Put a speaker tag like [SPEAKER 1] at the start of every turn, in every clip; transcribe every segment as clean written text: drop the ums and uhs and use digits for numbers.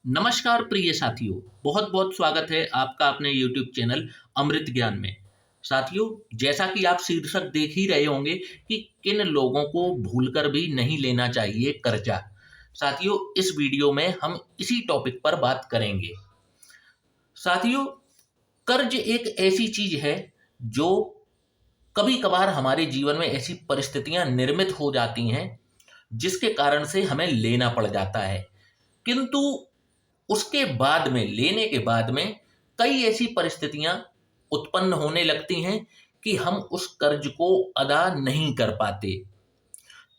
[SPEAKER 1] नमस्कार प्रिय साथियों। बहुत बहुत स्वागत है आपका अपने YouTube चैनल अमृत ज्ञान में। साथियों, जैसा कि आप शीर्षक देख ही रहे होंगे कि किन लोगों को भूलकर भी नहीं लेना चाहिए कर्जा। साथियों, इस वीडियो में हम इसी टॉपिक पर बात करेंगे। साथियों, कर्ज एक ऐसी चीज है जो कभी कभार हमारे जीवन में ऐसी परिस्थितियां निर्मित हो जाती हैं जिसके कारण से हमें लेना पड़ जाता है। किंतु उसके बाद में, लेने के बाद में, कई ऐसी परिस्थितियां उत्पन्न होने लगती हैं कि हम उस कर्ज को अदा नहीं कर पाते।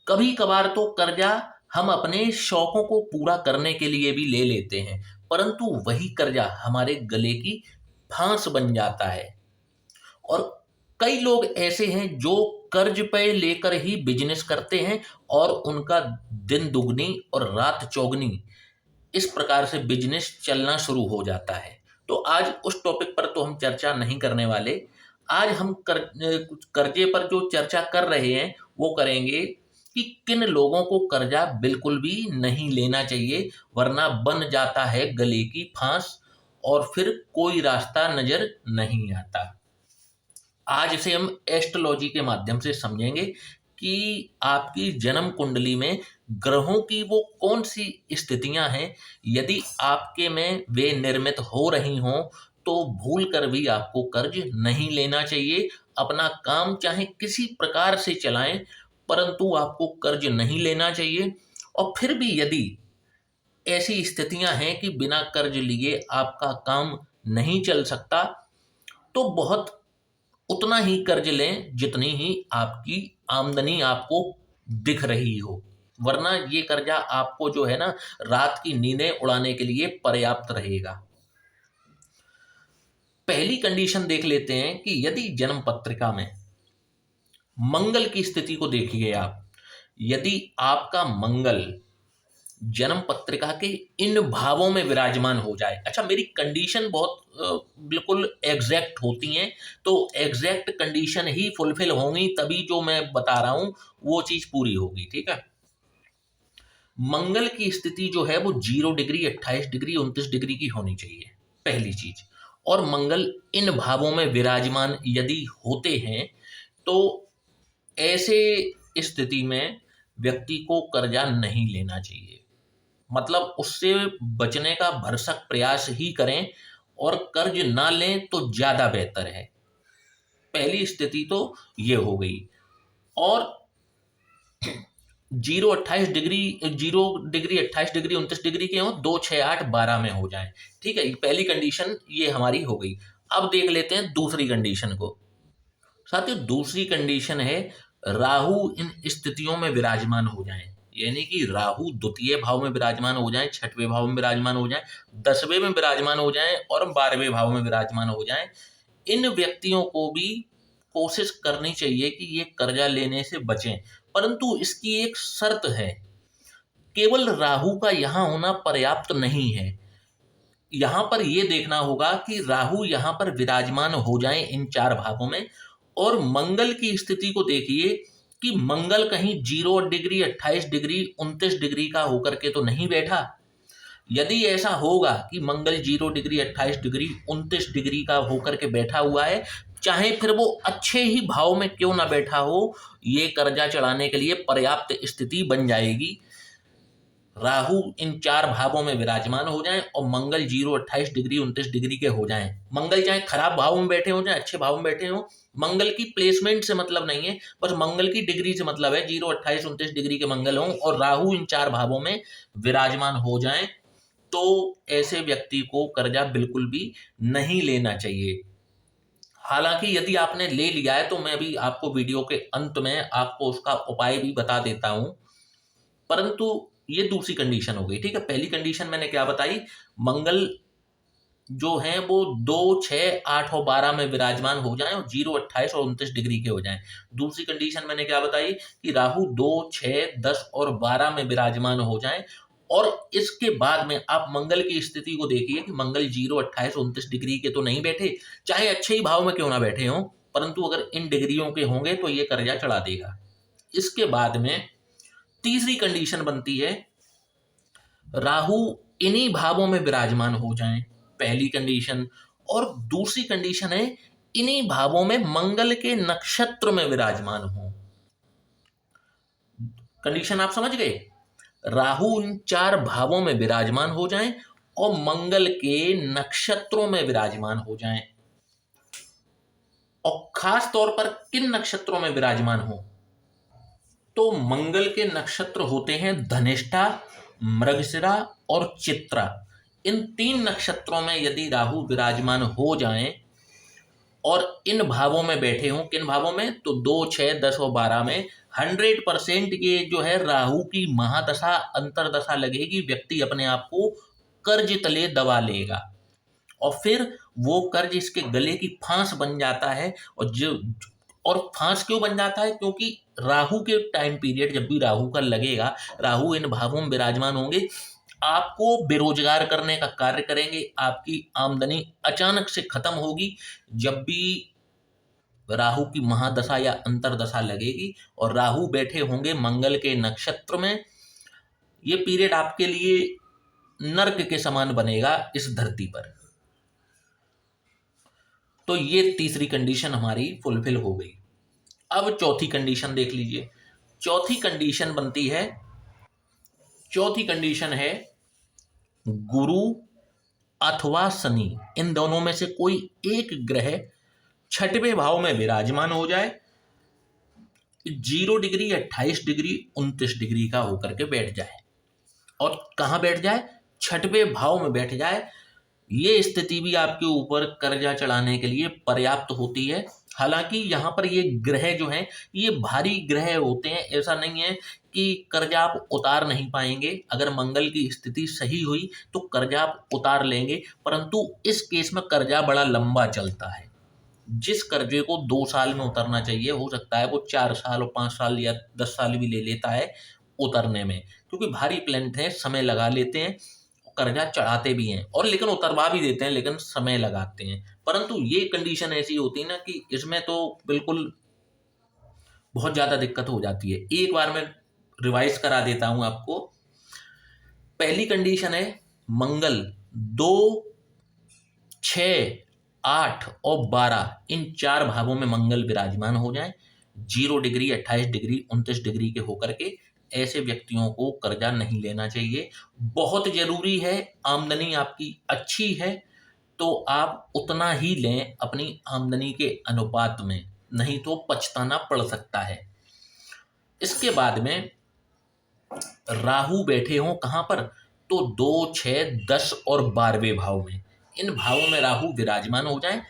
[SPEAKER 1] कभी कभार तो कर्जा हम अपने शौकों को पूरा करने के लिए भी ले लेते हैं, परंतु वही कर्जा हमारे गले की फांस बन जाता है। और कई लोग ऐसे हैं जो कर्ज पे लेकर ही बिजनेस करते हैं और उनका दिन दुगनी और रात चौगनी इस प्रकार से बिजनेस चलना शुरू हो जाता है। तो आज उस टॉपिक पर तो हम चर्चा नहीं करने वाले। आज हम कर्जे पर जो चर्चा कर रहे हैं वो करेंगे कि किन लोगों को कर्जा बिल्कुल भी नहीं लेना चाहिए, वरना बन जाता है गले की फांस और फिर कोई रास्ता नजर नहीं आता। आज इसे हम एस्ट्रोलॉजी के माध्यम से समझेंगे कि आपकी जन्म कुंडली में ग्रहों की वो कौन सी स्थितियां हैं। यदि आपके में वे निर्मित हो रही हों तो भूल कर भी आपको कर्ज नहीं लेना चाहिए। अपना काम चाहे किसी प्रकार से चलाएं, परंतु आपको कर्ज नहीं लेना चाहिए। और फिर भी यदि ऐसी स्थितियां हैं कि बिना कर्ज लिए आपका काम नहीं चल सकता, तो बहुत उतना ही कर्ज लें जितनी ही आपकी आमदनी आपको दिख रही हो, वरना ये कर्जा आपको जो है ना, रात की नींदें उड़ाने के लिए पर्याप्त रहेगा। पहली कंडीशन देख लेते हैं कि यदि जन्म पत्रिका में मंगल की स्थिति को देखिए आप। यदि आपका मंगल जन्म पत्रिका के इन भावों में विराजमान हो जाए। अच्छा, मेरी कंडीशन बहुत बिल्कुल एग्जैक्ट होती हैं, तो एग्जैक्ट कंडीशन ही फुलफिल होंगी, तभी जो मैं बता रहा हूं वो चीज पूरी होगी। ठीक है। मंगल की स्थिति जो है वो 0 डिग्री, 28 डिग्री, 29 डिग्री की होनी चाहिए, पहली चीज। और मंगल इन भावों में विराजमान यदि होते हैं तो ऐसे स्थिति में व्यक्ति को कर्जा नहीं लेना चाहिए। मतलब उससे बचने का भरसक प्रयास ही करें और कर्ज ना लें तो ज्यादा बेहतर है। पहली स्थिति तो ये हो गई। और 0 डिग्री, 28 डिग्री, 29 डिग्री के हो, 2, 6, 8, 12 में हो जाए। ठीक है, पहली कंडीशन ये हमारी हो गई। अब देख लेते हैं दूसरी कंडीशन को। साथियों, दूसरी कंडीशन है राहु इन स्थितियों में विराजमान हो जाए। यानी कि राहु द्वितीय भाव में विराजमान हो जाए, छठवें भाव में विराजमान हो जाए, 10वें में विराजमान हो जाए और 12वें भाव में विराजमान हो जाए। इन व्यक्तियों को भी कोशिश करनी चाहिए कि ये कर्जा लेने से बचें, परंतु इसकी एक शर्त है। केवल राहु का यहाँ होना पर्याप्त नहीं है। यहाँ पर यह देखना होगा कि राहु यहाँ पर विराजमान हो जाए इन 4 भावों में। और मंगल की स्थिति को देखिए कि मंगल कहीं 0 डिग्री, 28 डिग्री, 29 डिग्री का होकर के तो नहीं बैठा। यदि ऐसा होगा कि मंगल 0 डिग्री, 28 डिग्री, 29 डिग्री का होकर के बैठा हुआ है, चाहे फिर वो अच्छे ही भाव में क्यों ना बैठा हो, ये कर्जा चढ़ाने के लिए पर्याप्त स्थिति बन जाएगी। राहु इन 4 भावों में विराजमान हो जाएं और मंगल 0, 28 डिग्री, 29 डिग्री के हो जाएं। मंगल चाहे खराब भाव में बैठे हो चाहे अच्छे भाव में बैठे हो, मंगल की प्लेसमेंट से मतलब नहीं है, बस मंगल की डिग्री से मतलब है। 0, 28, 29 डिग्री के मंगल हों और राहु इन 4 भावों में विराजमान हो जाएं, तो ऐसे व्यक्ति को कर्जा बिल्कुल भी नहीं लेना चाहिए। हालांकि यदि आपने ले लिया है तो मैं भी आपको वीडियो के अंत में आपको उसका उपाय भी बता देता हूं, परंतु ये दूसरी कंडीशन हो गई। ठीक है, पहली कंडीशन मैंने क्या बताई, मंगल जो है वो 2, 6, 8 और 12 में विराजमान हो जाएं और 0, 28 और 29 डिग्री के हो जाएं। दूसरी कंडीशन मैंने क्या बताई कि राहु 2, 6, 10 और 12 में विराजमान हो जाएं। और इसके बाद में आप मंगल की स्थिति को देखिए कि मंगल 0, 28, 29 डिग्री के तो नहीं बैठे, चाहे अच्छे ही भाव में क्यों ना बैठे हों, परंतु अगर इन डिग्रियों के होंगे तो ये कर्जा चढ़ा देगा। इसके बाद में तीसरी कंडीशन बनती है, राहु इन्हीं भावों में विराजमान हो जाएं, पहली कंडीशन। और दूसरी कंडीशन है इन्हीं भावों में मंगल के नक्षत्र में विराजमान हो। कंडीशन आप समझ गए? राहु इन 4 भावों में विराजमान हो जाएं और मंगल के नक्षत्रों में विराजमान हो जाएं। और खास तौर पर किन नक्षत्रों में विराजमान हो? तो मंगल के नक्षत्र होते हैं धनिष्ठा, मृगशिरा और चित्रा। इन 3 नक्षत्रों में यदि राहु विराजमान हो जाएं और इन भावों में बैठे हों, किन भावों में? तो 2, 6, 10 और 12 में 100% ये जो है राहु की महादशा अंतरदशा लगेगी, व्यक्ति अपने आप को कर्ज तले दबा लेगा और फिर वो कर्ज इसके गले की फांस बन जाता है। और फांस क्यों बन जाता है? क्योंकि राहु के टाइम पीरियड जब भी राहु का लगेगा, राहु इन भावों में विराजमान होंगे, आपको बेरोजगार करने का कार्य करेंगे, आपकी आमदनी अचानक से खत्म होगी जब भी राहु की महादशा या अंतरदशा लगेगी और राहु बैठे होंगे मंगल के नक्षत्र में। ये पीरियड आपके लिए नर्क के समान बनेगा इस धरती पर। तो ये तीसरी कंडीशन हमारी फुलफिल हो गई। अब चौथी कंडीशन देख लीजिए। चौथी कंडीशन बनती है, चौथी कंडीशन है गुरु अथवा शनि, इन दोनों में से कोई एक ग्रह 6वें भाव में विराजमान हो जाए, 0 डिग्री, 28 डिग्री, 29 डिग्री का होकर के बैठ जाए। और कहाँ बैठ जाए? 6वें भाव में बैठ जाए। ये स्थिति भी आपके ऊपर कर्जा चढ़ाने के लिए पर्याप्त होती है। हालांकि यहाँ पर ये ग्रह जो हैं ये भारी ग्रह होते हैं, ऐसा नहीं है कि कर्जा आप उतार नहीं पाएंगे। अगर मंगल की स्थिति सही हुई तो कर्जा आप उतार लेंगे, परंतु इस केस में कर्जा बड़ा लंबा चलता है। जिस कर्जे को 2 साल में उतरना चाहिए, हो सकता है वो 4 साल और 5 साल या 10 साल भी ले लेता है उतरने में, क्योंकि भारी प्लेंथ है, समय लगा लेते हैं, कर्जा चढ़ाते भी हैं और लेकिन उतरवा भी देते हैं, लेकिन समय लगाते हैं। परंतु ये कंडीशन ऐसी होती है ना कि इसमें तो बिल्कुल बहुत ज़्यादा दिक्कत हो जाती है। एक बार मैं रिवाइज करा देता हूं आपको। पहली कंडीशन है मंगल 2, 6, 8 और 12, इन 4 भावों में मंगल विराजमान हो जाए, 0 डिग्री, 28 डिग्री, 29 डिग्री के होकर के। ऐसे व्यक्तियों को कर्जा नहीं लेना चाहिए। बहुत जरूरी है, आमदनी आपकी अच्छी है तो आप उतना ही लें अपनी आमदनी के अनुपात में, नहीं तो पछताना पड़ सकता है। इसके बाद में राहु बैठे हों कहाँ पर? तो 2, 6, 10 और 12वें भाव में। इन भावों में राहु विराजमान हो जाएं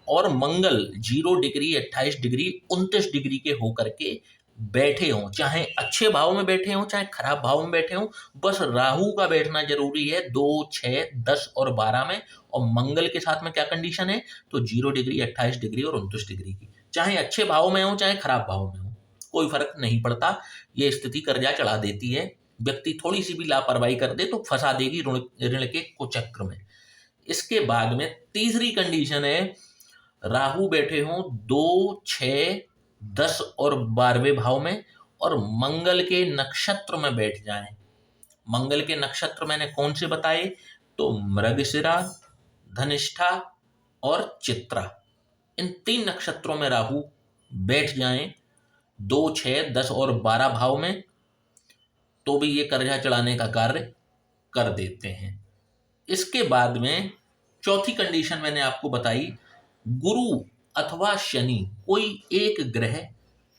[SPEAKER 1] और मंगल 0 डिग्री, 28 डिग्री, 29 डिग्री के होकर के बैठे हों, चाहे अच्छे भाव में बैठे हों चाहे खराब भाव में बैठे हों, बस राहु का बैठना जरूरी है 2, 6, 10 और 12 में। और मंगल के साथ में क्या कंडीशन है? तो 0 डिग्री, 28 डिग्री और 29 डिग्री की। चाहे अच्छे भाव में हो चाहे खराब भाव में हो, कोई फर्क नहीं पड़ता। ये स्थिति कर्जा चढ़ा देती है। व्यक्ति थोड़ी सी भी लापरवाही कर दे तो फंसा देगी ऋण के कुचक्र में। इसके बाद में तीसरी कंडीशन है राहु बैठे हों 2, 6, 10 और 12वें भाव में और मंगल के नक्षत्र में बैठ जाएं। मंगल के नक्षत्र मैंने कौन से बताए? तो मृगशिरा, धनिष्ठा और चित्रा। इन 3 नक्षत्रों में राहु बैठ जाएं 2, 6, 10 और 12 भाव में, तो भी ये कर्जा चढ़ाने का कार्य कर देते हैं। इसके बाद में चौथी कंडीशन मैंने आपको बताई, गुरु अथवा शनि, कोई एक ग्रह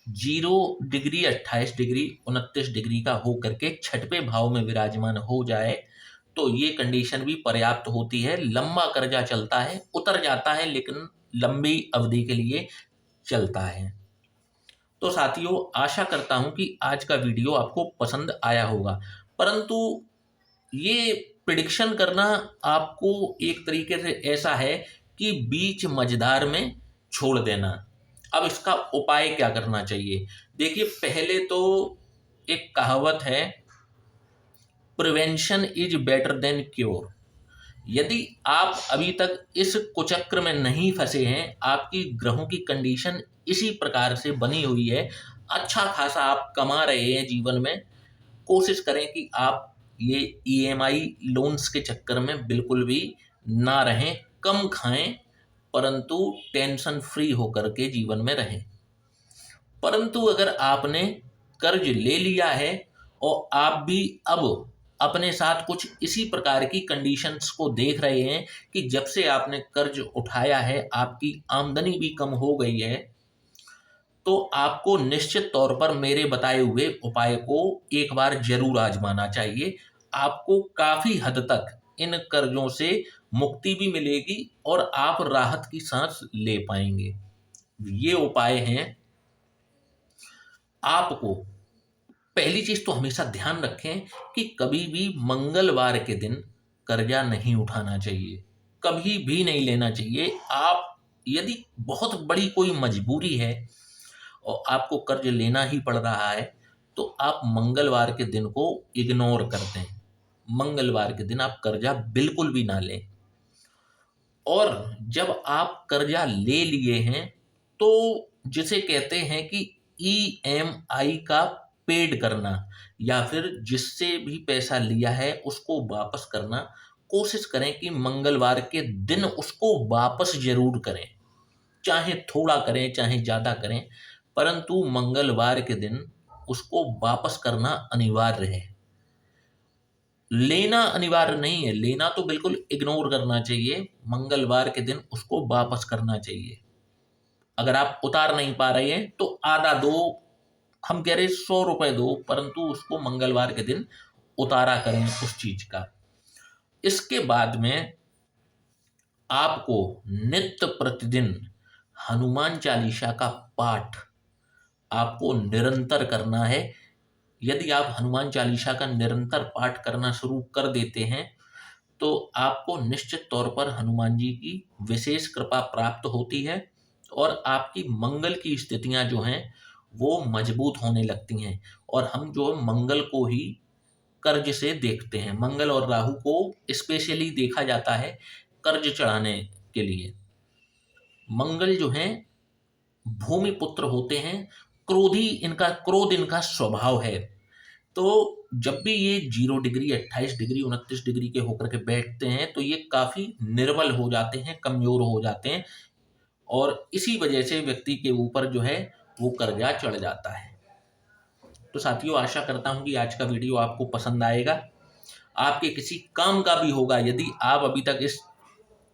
[SPEAKER 1] 0 डिग्री, 28 डिग्री, 29 डिग्री का होकर के 6वें भाव में विराजमान हो जाए तो ये कंडीशन भी पर्याप्त होती है। लंबा कर्जा चलता है, उतर जाता है, लेकिन लंबी अवधि के लिए चलता है। तो साथियों, आशा करता हूं कि आज का वीडियो आपको पसंद आया होगा, परंतु ये प्रिडिक्शन करना आपको एक तरीके से ऐसा है कि बीच मझधार में छोड़ देना। अब इसका उपाय क्या करना चाहिए? देखिए, पहले तो एक कहावत है, prevention is better than cure. यदि आप अभी तक इस कुचक्र में नहीं फंसे हैं, आपकी ग्रहों की कंडीशन इसी प्रकार से बनी हुई है, अच्छा खासा आप कमा रहे हैं जीवन में, कोशिश करें कि आप ये ईएमआई लोन्स के चक्कर में बिल्कुल भी ना रहें। कम खाएं परंतु टेंशन फ्री होकर के जीवन में रहें। परंतु अगर आपने कर्ज ले लिया है और आप भी अब अपने साथ कुछ इसी प्रकार की कंडीशंस को देख रहे हैं कि जब से आपने कर्ज उठाया है आपकी आमदनी भी कम हो गई है, तो आपको निश्चित तौर पर मेरे बताए हुए उपाय को एक बार जरूर आजमाना चाहिए। आपको काफी हद तक इन कर्जों से मुक्ति भी मिलेगी और आप राहत की सांस ले पाएंगे। ये उपाय हैं। आपको पहली चीज तो हमेशा ध्यान रखें कि कभी भी मंगलवार के दिन कर्जा नहीं उठाना चाहिए, कभी भी नहीं लेना चाहिए। आप यदि बहुत बड़ी कोई मजबूरी है और आपको कर्ज लेना ही पड़ रहा है तो आप मंगलवार के दिन को इग्नोर कर दें। मंगलवार के दिन आप कर्जा बिल्कुल भी ना लें। और जब आप कर्जा ले लिए हैं तो जिसे कहते हैं कि ईएमआई का पेड करना या फिर जिससे भी पैसा लिया है उसको वापस करना, कोशिश करें कि मंगलवार के दिन उसको वापस जरूर करें। चाहे थोड़ा करें चाहे ज़्यादा करें, परंतु मंगलवार के दिन उसको वापस करना अनिवार्य है। लेना अनिवार्य नहीं है, लेना तो बिल्कुल इग्नोर करना चाहिए। मंगलवार के दिन उसको वापस करना चाहिए। अगर आप उतार नहीं पा रहे हैं तो आधा दो, हम कह रहे 100 रुपए दो, परंतु उसको मंगलवार के दिन उतारा करें उस चीज का। इसके बाद में आपको नित्य प्रतिदिन हनुमान चालीसा का पाठ आपको निरंतर करना है। यदि आप हनुमान चालीसा का निरंतर पाठ करना शुरू कर देते हैं तो आपको निश्चित तौर पर हनुमान जी की विशेष कृपा प्राप्त होती है और आपकी मंगल की स्थितियां जो हैं वो मजबूत होने लगती हैं। और हम जो मंगल को ही कर्ज से देखते हैं, मंगल और राहु को स्पेशली देखा जाता है कर्ज चढ़ाने के लिए। मंगल जो हैं भूमि पुत्र होते हैं, क्रोध इनका स्वभाव है। तो जब भी ये 0 डिग्री 28 डिग्री 29 डिग्री के होकर के बैठते हैं तो ये काफी निर्बल हो जाते हैं, कमजोर हो जाते हैं और इसी वजह से व्यक्ति के ऊपर जो है वो कर्जा चढ़ जाता है। तो साथियों, आशा करता हूं कि आज का वीडियो आपको पसंद आएगा, आपके किसी काम का भी होगा। यदि आप अभी तक इस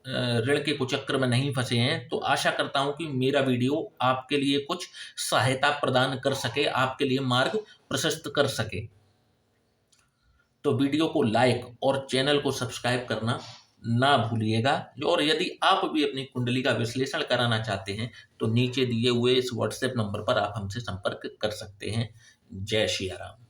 [SPEAKER 1] ऋण के कुचक्र में नहीं फंसे हैं तो आशा करता हूं कि मेरा वीडियो आपके लिए कुछ सहायता प्रदान कर सके, आपके लिए मार्ग प्रशस्त कर सके। तो वीडियो को लाइक और चैनल को सब्सक्राइब करना ना भूलिएगा। और यदि आप भी अपनी कुंडली का विश्लेषण कराना चाहते हैं तो नीचे दिए हुए इस व्हाट्सएप नंबर पर आप हमसे संपर्क कर सकते हैं। जय श्री राम।